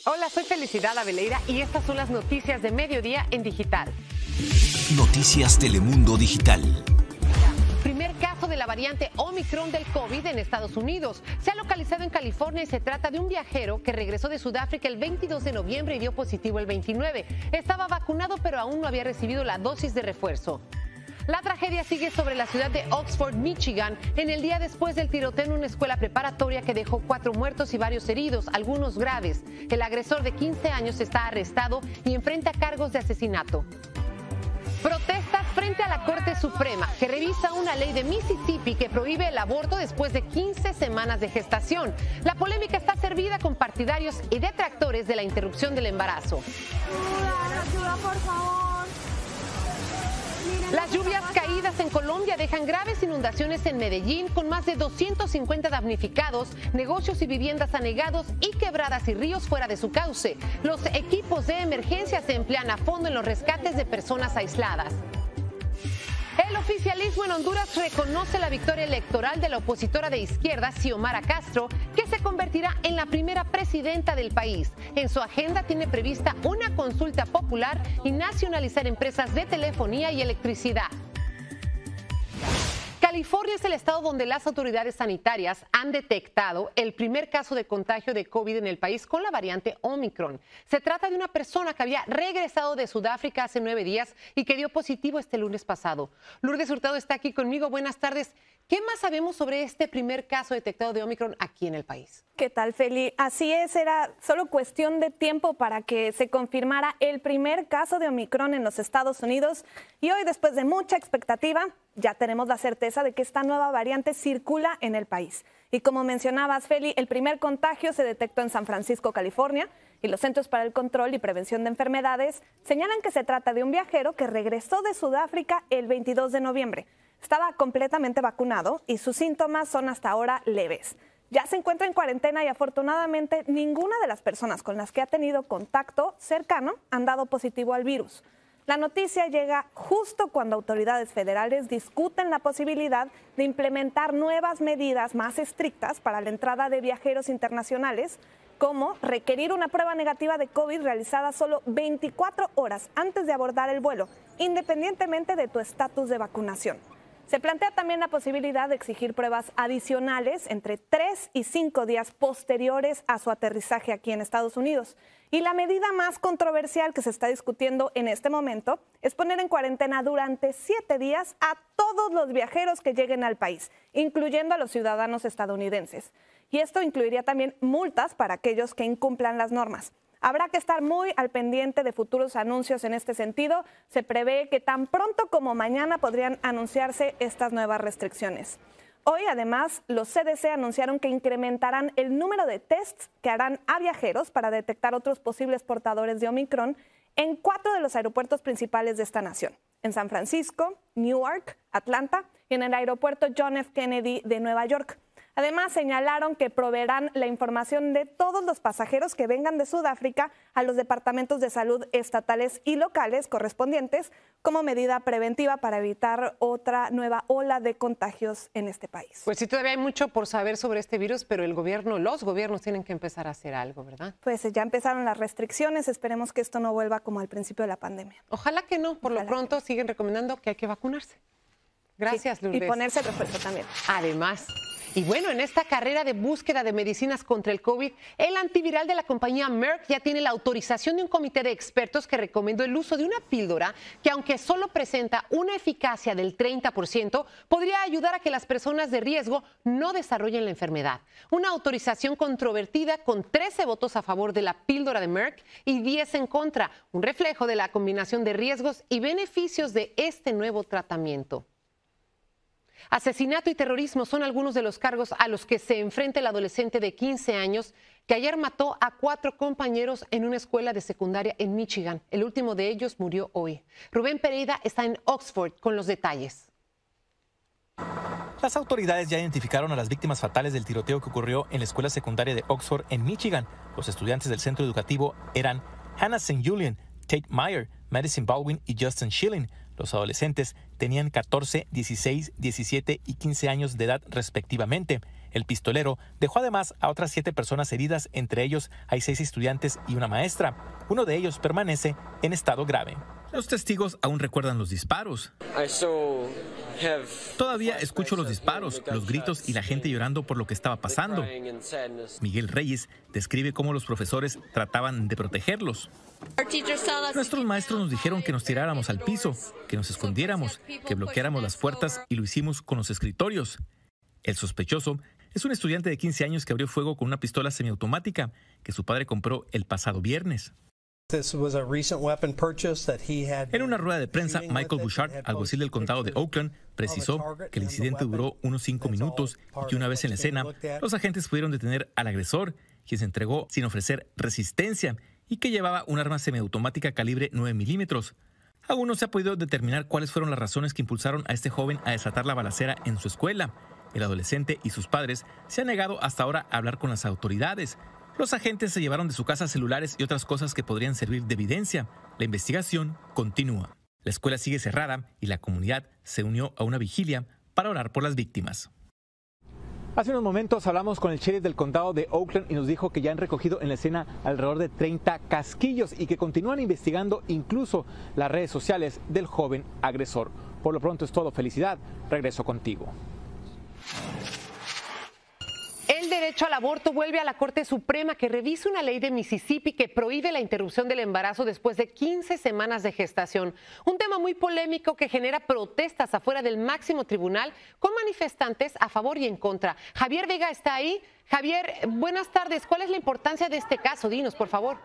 Hola, soy Felicidad Aveleira y estas son las noticias de Mediodía en Digital. Noticias Telemundo Digital. Primer caso de la variante Omicron del COVID en Estados Unidos. Se ha localizado en California y se trata de un viajero que regresó de Sudáfrica el 22 de noviembre y dio positivo el 29. Estaba vacunado, pero aún no había recibido la dosis de refuerzo. La tragedia sigue sobre la ciudad de Oxford, Michigan, en el día después del tiroteo en una escuela preparatoria que dejó 4 muertos y varios heridos, algunos graves. El agresor de 15 años está arrestado y enfrenta cargos de asesinato. Protestas frente a la Corte Suprema, que revisa una ley de Mississippi que prohíbe el aborto después de 15 semanas de gestación. La polémica está servida con partidarios y detractores de la interrupción del embarazo. Ayuda, por favor. Las lluvias caídas en Colombia dejan graves inundaciones en Medellín, con más de 250 damnificados, negocios y viviendas anegados y quebradas y ríos fuera de su cauce. Los equipos de emergencia se emplean a fondo en los rescates de personas aisladas. El oficialismo en Honduras reconoce la victoria electoral de la opositora de izquierda, Xiomara Castro, que se convertirá en la primera presidenta del país. En su agenda tiene prevista una consulta popular y nacionalizar empresas de telefonía y electricidad. California es el estado donde las autoridades sanitarias han detectado el primer caso de contagio de COVID en el país con la variante Omicron. Se trata de una persona que había regresado de Sudáfrica hace 9 días y que dio positivo este lunes pasado. Lourdes Hurtado está aquí conmigo. Buenas tardes. ¿Qué más sabemos sobre este primer caso detectado de Omicron aquí en el país? ¿Qué tal, Feli? Así es, era solo cuestión de tiempo para que se confirmara el primer caso de Omicron en los Estados Unidos. Y hoy, después de mucha expectativa, ya tenemos la certeza de que esta nueva variante circula en el país. Y como mencionabas, Feli, el primer contagio se detectó en San Francisco, California, y los Centros para el Control y Prevención de Enfermedades señalan que se trata de un viajero que regresó de Sudáfrica el 22 de noviembre. Estaba completamente vacunado y sus síntomas son hasta ahora leves. Ya se encuentra en cuarentena y afortunadamente ninguna de las personas con las que ha tenido contacto cercano han dado positivo al virus. La noticia llega justo cuando autoridades federales discuten la posibilidad de implementar nuevas medidas más estrictas para la entrada de viajeros internacionales, como requerir una prueba negativa de COVID realizada solo 24 horas antes de abordar el vuelo, independientemente de tu estatus de vacunación. Se plantea también la posibilidad de exigir pruebas adicionales entre 3 y 5 días posteriores a su aterrizaje aquí en Estados Unidos. Y la medida más controversial que se está discutiendo en este momento es poner en cuarentena durante 7 días a todos los viajeros que lleguen al país, incluyendo a los ciudadanos estadounidenses. Y esto incluiría también multas para aquellos que incumplan las normas. Habrá que estar muy al pendiente de futuros anuncios en este sentido. Se prevé que tan pronto como mañana podrían anunciarse estas nuevas restricciones. Hoy, además, los CDC anunciaron que incrementarán el número de tests que harán a viajeros para detectar otros posibles portadores de Omicron en 4 de los aeropuertos principales de esta nación: en San Francisco, Newark, Atlanta y en el aeropuerto John F. Kennedy de Nueva York. Además, señalaron que proveerán la información de todos los pasajeros que vengan de Sudáfrica a los departamentos de salud estatales y locales correspondientes como medida preventiva para evitar otra nueva ola de contagios en este país. Pues sí, todavía hay mucho por saber sobre este virus, pero los gobiernos tienen que empezar a hacer algo, ¿verdad? Pues ya empezaron las restricciones, esperemos que esto no vuelva como al principio de la pandemia. Ojalá que no, por lo pronto siguen recomendando que hay que vacunarse. Gracias, sí, Lourdes. Y ponerse el refuerzo también. Además. Y bueno, en esta carrera de búsqueda de medicinas contra el COVID, el antiviral de la compañía Merck ya tiene la autorización de un comité de expertos que recomendó el uso de una píldora que, aunque solo presenta una eficacia del 30%, podría ayudar a que las personas de riesgo no desarrollen la enfermedad. Una autorización controvertida con 13 votos a favor de la píldora de Merck y 10 en contra, un reflejo de la combinación de riesgos y beneficios de este nuevo tratamiento. Asesinato y terrorismo son algunos de los cargos a los que se enfrenta el adolescente de 15 años que ayer mató a 4 compañeros en una escuela de secundaria en Michigan. El último de ellos murió hoy. Rubén Pereira está en Oxford con los detalles. Las autoridades ya identificaron a las víctimas fatales del tiroteo que ocurrió en la escuela secundaria de Oxford, en Michigan. Los estudiantes del centro educativo eran Hannah St. Julian, Tate Meyer, Madison Baldwin y Justin Schilling. Los adolescentes tenían 14, 16, 17 y 15 años de edad respectivamente. El pistolero dejó además a otras 7 personas heridas, entre ellos hay 6 estudiantes y una maestra. Uno de ellos permanece en estado grave. Los testigos aún recuerdan los disparos. Todavía escucho los disparos, los gritos y la gente llorando por lo que estaba pasando. Miguel Reyes describe cómo los profesores trataban de protegerlos. Nuestros maestros nos dijeron que nos tiráramos al piso, que nos escondiéramos, que bloqueáramos las puertas y lo hicimos con los escritorios. El sospechoso es un estudiante de 15 años que abrió fuego con una pistola semiautomática que su padre compró el pasado viernes. En una rueda de prensa, Michael Bouchard, alguacil del condado de Oakland, precisó que el incidente duró unos 5 minutos y que una vez en la escena, los agentes pudieron detener al agresor, quien se entregó sin ofrecer resistencia y que llevaba un arma semiautomática calibre 9 milímetros. Aún no se ha podido determinar cuáles fueron las razones que impulsaron a este joven a desatar la balacera en su escuela. El adolescente y sus padres se han negado hasta ahora a hablar con las autoridades. Los agentes se llevaron de su casa celulares y otras cosas que podrían servir de evidencia. La investigación continúa. La escuela sigue cerrada y la comunidad se unió a una vigilia para orar por las víctimas. Hace unos momentos hablamos con el sheriff del condado de Oakland y nos dijo que ya han recogido en la escena alrededor de 30 casquillos y que continúan investigando incluso las redes sociales del joven agresor. Por lo pronto es todo. Felicidad. Regreso contigo. El derecho al aborto vuelve a la Corte Suprema, que revisa una ley de Mississippi que prohíbe la interrupción del embarazo después de 15 semanas de gestación. Un tema muy polémico que genera protestas afuera del máximo tribunal con manifestantes a favor y en contra. Javier Vega está ahí. Javier, buenas tardes. ¿Cuál es la importancia de este caso? Dinos, por favor.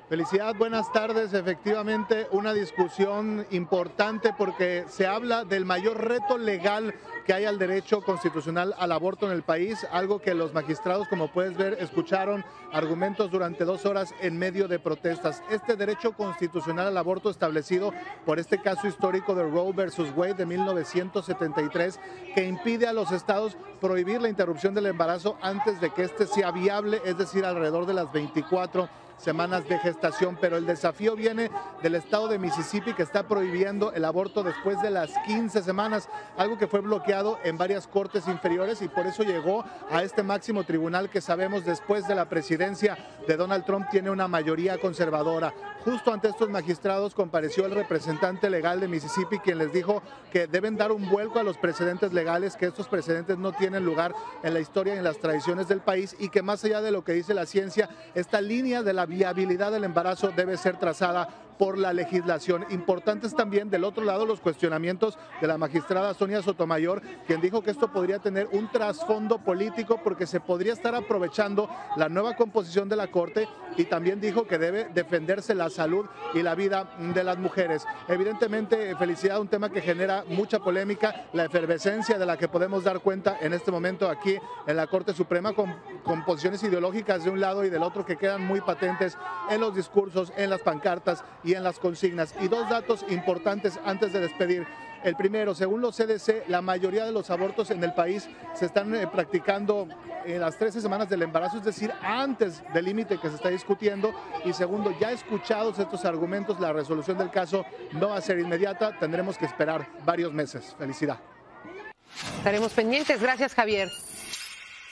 Felicidad, buenas tardes. Efectivamente, una discusión importante porque se habla del mayor reto legal que hay al derecho constitucional al aborto en el país, algo que los magistrados, como puedes ver, escucharon argumentos durante 2 horas en medio de protestas. Este derecho constitucional al aborto establecido por este caso histórico de Roe versus Wade de 1973, que impide a los estados prohibir la interrupción del embarazo antes de que este sea viable, es decir, alrededor de las 24 semanas de gestación, pero el desafío viene del estado de Mississippi, que está prohibiendo el aborto después de las 15 semanas, algo que fue bloqueado en varias cortes inferiores y por eso llegó a este máximo tribunal que sabemos después de la presidencia de Donald Trump tiene una mayoría conservadora. Justo ante estos magistrados compareció el representante legal de Mississippi, quien les dijo que deben dar un vuelco a los precedentes legales, que estos precedentes no tienen lugar en la historia y en las tradiciones del país y que más allá de lo que dice la ciencia, esta línea de la viabilidad del embarazo debe ser trazada por la legislación. Importantes también del otro lado los cuestionamientos de la magistrada Sonia Sotomayor, quien dijo que esto podría tener un trasfondo político porque se podría estar aprovechando la nueva composición de la Corte y también dijo que debe defenderse la salud y la vida de las mujeres. Evidentemente, Felicidad, un tema que genera mucha polémica, la efervescencia de la que podemos dar cuenta en este momento aquí en la Corte Suprema con posiciones ideológicas de un lado y del otro que quedan muy patentes en los discursos, en las pancartas y en las consignas. Y 2 datos importantes antes de despedir. El primero, según los CDC, la mayoría de los abortos en el país se están practicando en las 13 semanas del embarazo, es decir, antes del límite que se está discutiendo. Y segundo, ya escuchados estos argumentos, la resolución del caso no va a ser inmediata, tendremos que esperar varios meses. Felicidad. Estaremos pendientes. Gracias, Javier.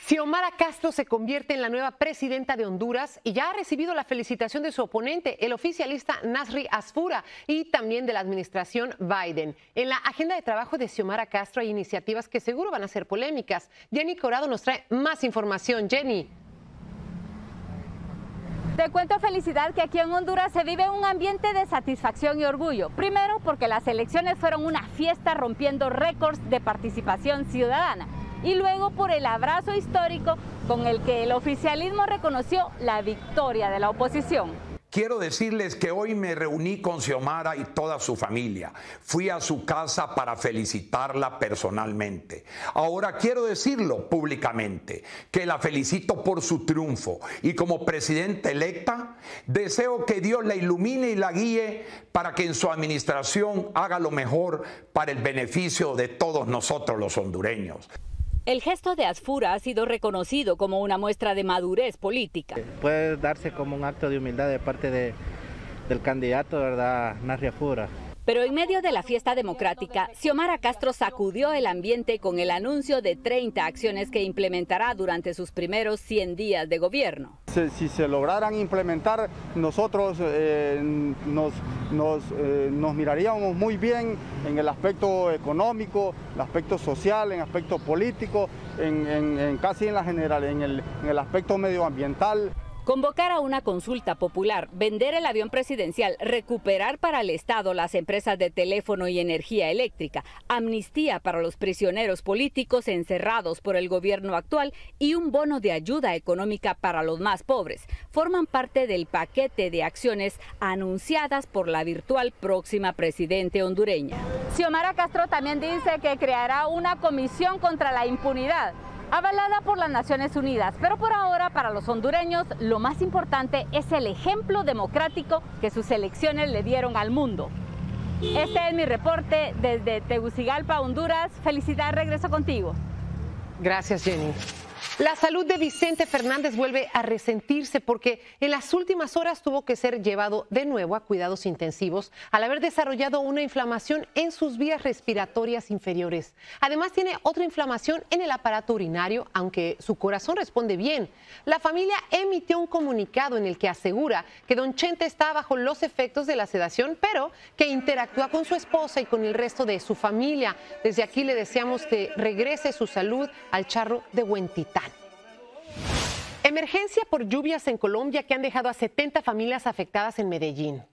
Xiomara Castro se convierte en la nueva presidenta de Honduras y ya ha recibido la felicitación de su oponente, el oficialista Nasri Asfura, y también de la administración Biden. En la agenda de trabajo de Xiomara Castro hay iniciativas que seguro van a ser polémicas. Jenny Corado nos trae más información. Jenny. Te cuento, Felicidad, que aquí en Honduras se vive un ambiente de satisfacción y orgullo. Primero, porque las elecciones fueron una fiesta rompiendo récords de participación ciudadana. Y luego por el abrazo histórico con el que el oficialismo reconoció la victoria de la oposición. Quiero decirles que hoy me reuní con Xiomara y toda su familia. Fui a su casa para felicitarla personalmente. Ahora quiero decirlo públicamente, que la felicito por su triunfo y como presidenta electa, deseo que Dios la ilumine y la guíe para que en su administración haga lo mejor para el beneficio de todos nosotros los hondureños. El gesto de Asfura ha sido reconocido como una muestra de madurez política. Puede darse como un acto de humildad de parte del candidato, ¿verdad?, Nasri Asfura. Pero en medio de la fiesta democrática, Xiomara Castro sacudió el ambiente con el anuncio de 30 acciones que implementará durante sus primeros 100 días de gobierno. Si se lograran implementar, nosotros nos miraríamos muy bien en el aspecto económico, el aspecto social, en el aspecto político, casi en la general, en el aspecto medioambiental. Convocar a una consulta popular, vender el avión presidencial, recuperar para el Estado las empresas de teléfono y energía eléctrica, amnistía para los prisioneros políticos encerrados por el gobierno actual y un bono de ayuda económica para los más pobres forman parte del paquete de acciones anunciadas por la virtual próxima presidente hondureña. Xiomara Castro también dice que creará una comisión contra la impunidad, avalada por las Naciones Unidas, pero por ahora para los hondureños lo más importante es el ejemplo democrático que sus elecciones le dieron al mundo. Este es mi reporte desde Tegucigalpa, Honduras. Felicidad, regreso contigo. Gracias, Jenny. La salud de Vicente Fernández vuelve a resentirse porque en las últimas horas tuvo que ser llevado de nuevo a cuidados intensivos al haber desarrollado una inflamación en sus vías respiratorias inferiores. Además tiene otra inflamación en el aparato urinario, aunque su corazón responde bien. La familia emitió un comunicado en el que asegura que don Chente está bajo los efectos de la sedación, pero que interactúa con su esposa y con el resto de su familia. Desde aquí le deseamos que regrese su salud al charro de Huentitán. Emergencia por lluvias en Colombia que han dejado a 70 familias afectadas en Medellín.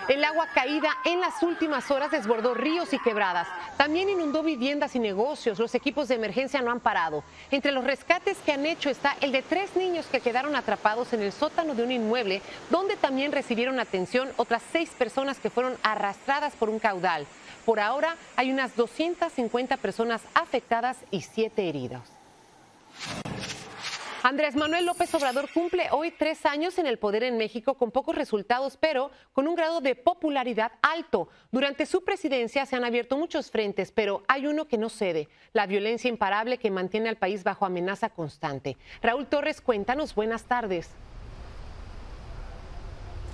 El agua caída en las últimas horas desbordó ríos y quebradas. También inundó viviendas y negocios. Los equipos de emergencia no han parado. Entre los rescates que han hecho está el de 3 niños que quedaron atrapados en el sótano de un inmueble, donde también recibieron atención otras 6 personas que fueron arrastradas por un caudal. Por ahora hay unas 250 personas afectadas y 7 heridos. Andrés Manuel López Obrador cumple hoy 3 años en el poder en México con pocos resultados, pero con un grado de popularidad alto. Durante su presidencia se han abierto muchos frentes, pero hay uno que no cede: la violencia imparable que mantiene al país bajo amenaza constante. Raúl Torres, cuéntanos, buenas tardes.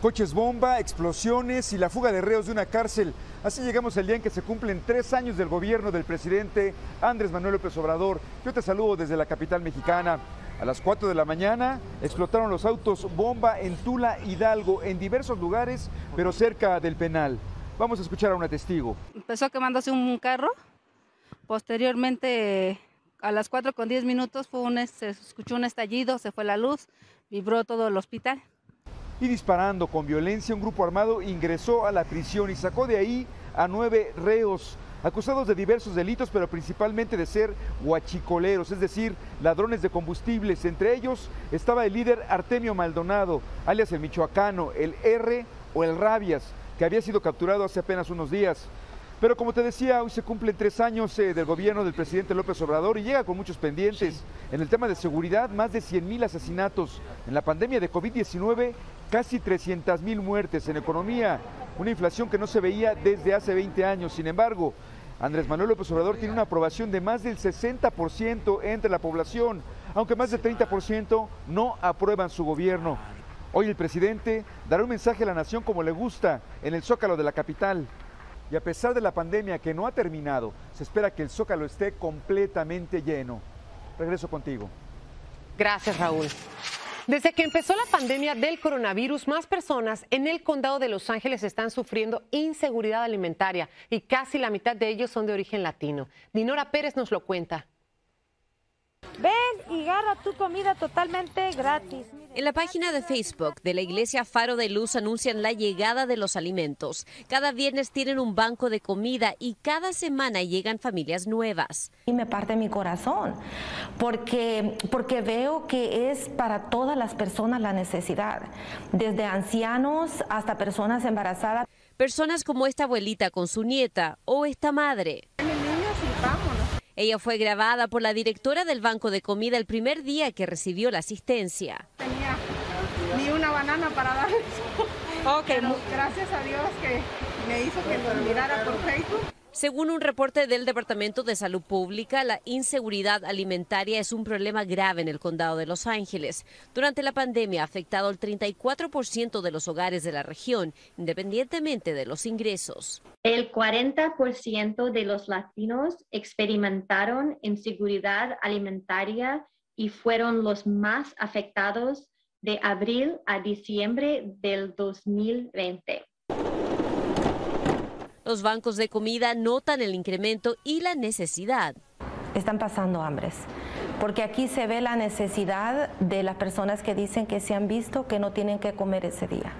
Coches bomba, explosiones y la fuga de reos de una cárcel. Así llegamos al día en que se cumplen 3 años del gobierno del presidente Andrés Manuel López Obrador. Yo te saludo desde la capital mexicana. A las 4 de la mañana explotaron los autos bomba en Tula, Hidalgo, en diversos lugares, pero cerca del penal. Vamos a escuchar a una testigo. Empezó quemándose un carro. Posteriormente, a las 4:10 se escuchó un estallido, se fue la luz, vibró todo el hospital. Y disparando con violencia, un grupo armado ingresó a la prisión y sacó de ahí a 9 reos, acusados de diversos delitos, pero principalmente de ser huachicoleros, es decir, ladrones de combustibles. Entre ellos estaba el líder Artemio Maldonado, alias el Michoacano, el R o el Rabias, que había sido capturado hace apenas unos días. Pero como te decía, hoy se cumplen 3 años del gobierno del presidente López Obrador y llega con muchos pendientes. En el tema de seguridad, más de 100,000 asesinatos. En la pandemia de COVID-19, casi 300,000 muertes. En economía, una inflación que no se veía desde hace 20 años. Sin embargo, Andrés Manuel López Obrador tiene una aprobación de más del 60% entre la población, aunque más del 30% no aprueban su gobierno. Hoy el presidente dará un mensaje a la nación como le gusta en el Zócalo de la capital. Y a pesar de la pandemia que no ha terminado, se espera que el Zócalo esté completamente lleno. Regreso contigo. Gracias, Raúl. Desde que empezó la pandemia del coronavirus, más personas en el condado de Los Ángeles están sufriendo inseguridad alimentaria y casi la mitad de ellos son de origen latino. Dinora Pérez nos lo cuenta. Ven y agarra tu comida totalmente gratis. En la página de Facebook de la Iglesia Faro de Luz anuncian la llegada de los alimentos. Cada viernes tienen un banco de comida y cada semana llegan familias nuevas. Y me parte mi corazón porque veo que es para todas las personas la necesidad, desde ancianos hasta personas embarazadas. Personas como esta abuelita con su nieta o esta madre. Ella fue grabada por la directora del banco de comida el primer día que recibió la asistencia. Tenía ni una banana para darles. Okay. Pero gracias a Dios que me hizo que lo mirara por Facebook. Según un reporte del Departamento de Salud Pública, la inseguridad alimentaria es un problema grave en el condado de Los Ángeles. Durante la pandemia ha afectado al 34% de los hogares de la región, independientemente de los ingresos. El 40% de los latinos experimentaron inseguridad alimentaria y fueron los más afectados de abril a diciembre del 2020. Los bancos de comida notan el incremento y la necesidad. Están pasando hambres, porque aquí se ve la necesidad de las personas que dicen que se han visto que no tienen que comer ese día.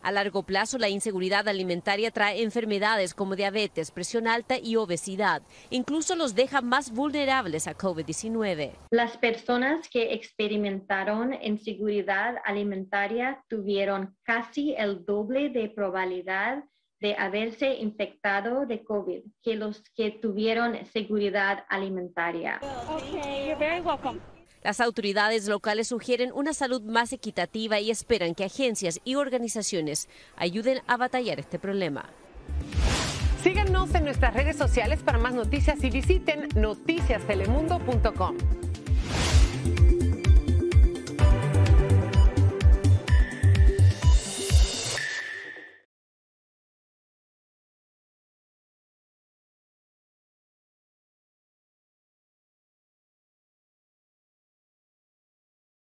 A largo plazo, la inseguridad alimentaria trae enfermedades como diabetes, presión alta y obesidad. Incluso los deja más vulnerables a COVID-19. Las personas que experimentaron inseguridad alimentaria tuvieron casi el doble de probabilidad de haberse infectado de COVID que los que tuvieron seguridad alimentaria. Okay, you're very welcome. Las autoridades locales sugieren una salud más equitativa y esperan que agencias y organizaciones ayuden a batallar este problema. Síganos en nuestras redes sociales para más noticias y visiten noticiastelemundo.com.